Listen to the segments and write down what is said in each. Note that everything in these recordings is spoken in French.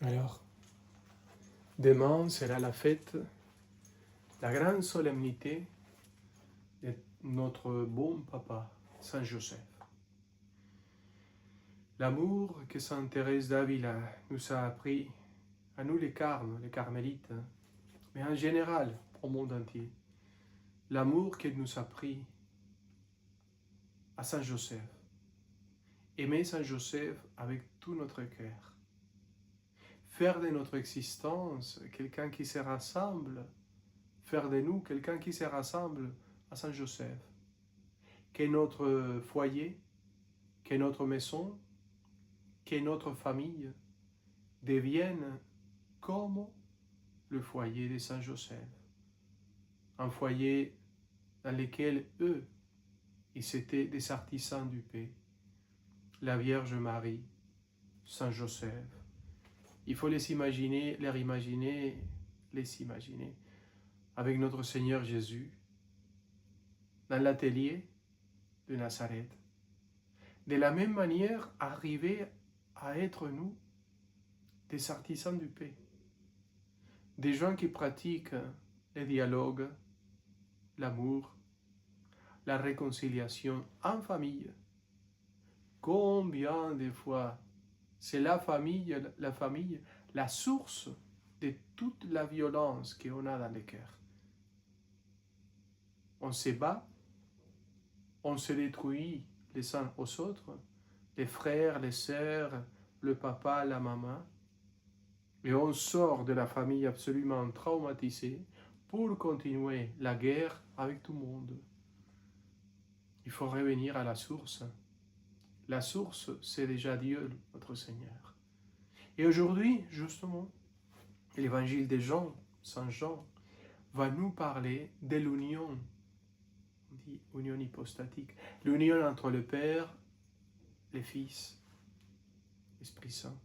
Alors, demain sera la fête, la grande solennité de notre bon papa, Saint Joseph. L'amour que Sainte Thérèse d'Avila nous a appris, à nous les carmes, les carmélites, mais en général au monde entier, l'amour qu'elle nous a pris à Saint Joseph. Aimer Saint Joseph avec tout notre cœur. Faire de notre existence quelqu'un qui se rassemble, faire de nous quelqu'un qui se rassemble à Saint Joseph. Que notre foyer, que notre maison, que notre famille deviennent comme le foyer de Saint Joseph. Un foyer dans lequel eux, ils étaient des artisans du paix. La Vierge Marie, Saint Joseph. Il faut les imaginer avec notre Seigneur Jésus dans l'atelier de Nazareth. De la même manière, arriver à être nous des artisans du paix, des gens qui pratiquent le dialogue, l'amour, la réconciliation en famille. Combien de fois c'est la famille, la source de toute la violence qu'on a dans le cœur. On se bat, on se détruit les uns aux autres, les frères, les sœurs, le papa, la maman, et on sort de la famille absolument traumatisée pour continuer la guerre avec tout le monde. Il faut revenir à la source. La source, c'est déjà Dieu, notre Seigneur. Et aujourd'hui, justement, l'évangile de Jean, Saint Jean, va nous parler de l'union, on dit union hypostatique, l'union entre le Père, le Fils, l'Esprit Saint.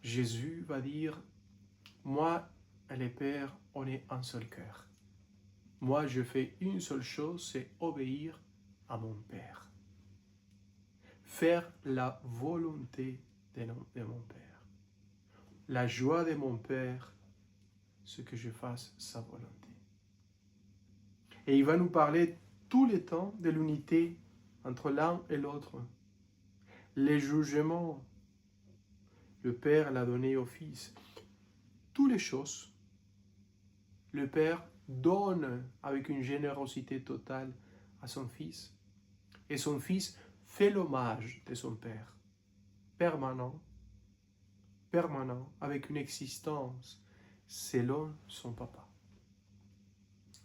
Jésus va dire, moi et le Père, on est un seul cœur. Moi, je fais une seule chose, c'est obéir à mon Père. Faire la volonté de mon Père. La joie de mon Père, c'est que je fasse sa volonté. Et il va nous parler tout le temps de l'unité entre l'un et l'autre. Les jugements, le Père l'a donné au Fils. Toutes les choses, le Père donne avec une générosité totale à son Fils. Et son Fils fait l'hommage de son Père, permanent, avec une existence selon son Papa.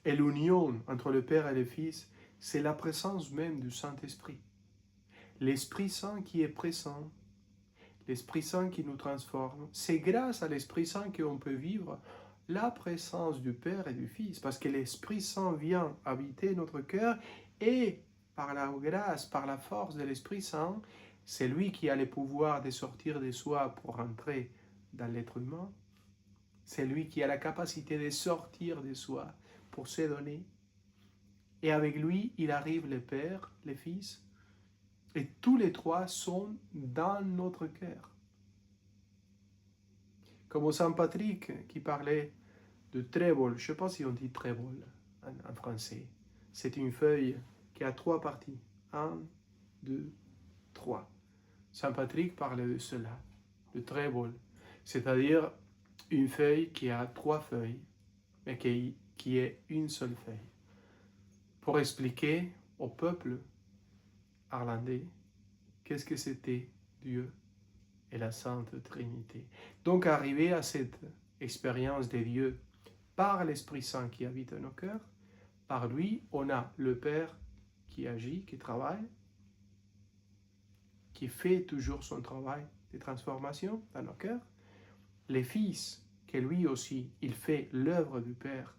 Et l'union entre le Père et le Fils, c'est la présence même du Saint-Esprit. L'Esprit Saint qui est présent, l'Esprit Saint qui nous transforme, c'est grâce à l'Esprit Saint qu'on peut vivre la présence du Père et du Fils, parce que l'Esprit Saint vient habiter notre cœur et par la grâce, par la force de l'Esprit Saint, c'est lui qui a le pouvoir de sortir de soi pour entrer dans l'être humain. C'est lui qui a la capacité de sortir de soi pour se donner. Et avec lui, il arrive le Père, le Fils, et tous les trois sont dans notre cœur. Comme Saint Patrick qui parlait de trébol, je ne sais pas si on dit trébol en français. C'est une feuille qui a 3 parties. 1, 2, 3. Saint Patrick parlait de cela, de trébol. C'est-à-dire une feuille qui a 3 feuilles, mais qui est une seule feuille. Pour expliquer au peuple irlandais qu'est-ce que c'était Dieu et la Sainte Trinité. Donc arriver à cette expérience de Dieu par l'Esprit Saint qui habite nos cœurs, par lui, on a le Père qui agit, qui travaille, qui fait toujours son travail de transformation dans nos cœurs, le Fils, que lui aussi, il fait l'œuvre du Père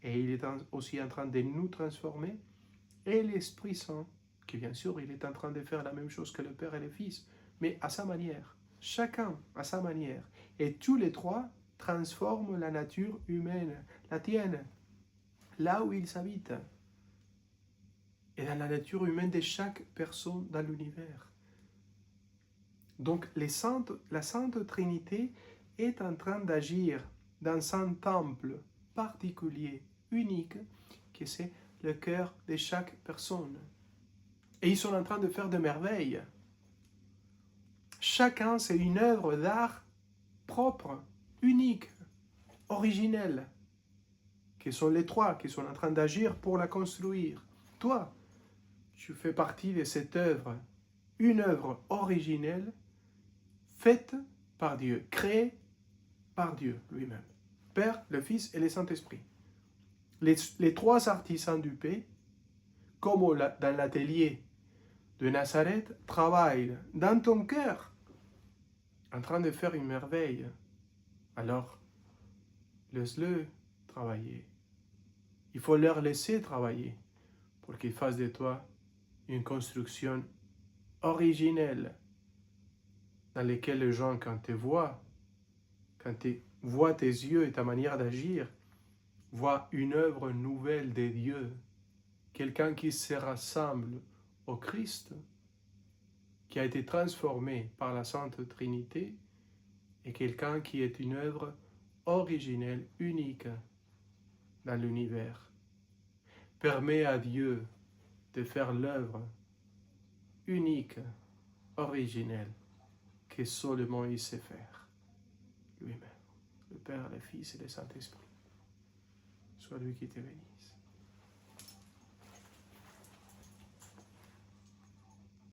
et il est aussi en train de nous transformer, et l'Esprit Saint, qui bien sûr, il est en train de faire la même chose que le Père et le Fils, mais à sa manière, chacun à sa manière. Et tous les trois transforment la nature humaine, la tienne, là où ils habitent, et dans la nature humaine de chaque personne dans l'univers. Donc la Sainte Trinité est en train d'agir dans un temple particulier, unique, que c'est le cœur de chaque personne. Et ils sont en train de faire des merveilles. Chacun, c'est une œuvre d'art propre, unique, originelle, qui sont les trois qui sont en train d'agir pour la construire. Toi, tu fais partie de cette œuvre, une œuvre originelle, faite par Dieu, créée par Dieu lui-même. Père, le Fils et le Saint-Esprit. Les trois artisans du paix, comme dans l'atelier de Nazareth, travaillent dans ton cœur, en train de faire une merveille. Alors, laisse-le travailler. Il faut leur laisser travailler pour qu'ils fassent de toi une construction originelle dans laquelle les gens, quand tu voient tes yeux et ta manière d'agir, voient une œuvre nouvelle de Dieu, quelqu'un qui se rassemble au Christ, qui a été transformé par la Sainte Trinité, et quelqu'un qui est une œuvre originelle, unique dans l'univers. Permet à Dieu de faire l'œuvre unique, originelle, que seulement il sait faire lui-même. Le Père, le Fils et le Saint-Esprit. Soit lui qui te bénisse.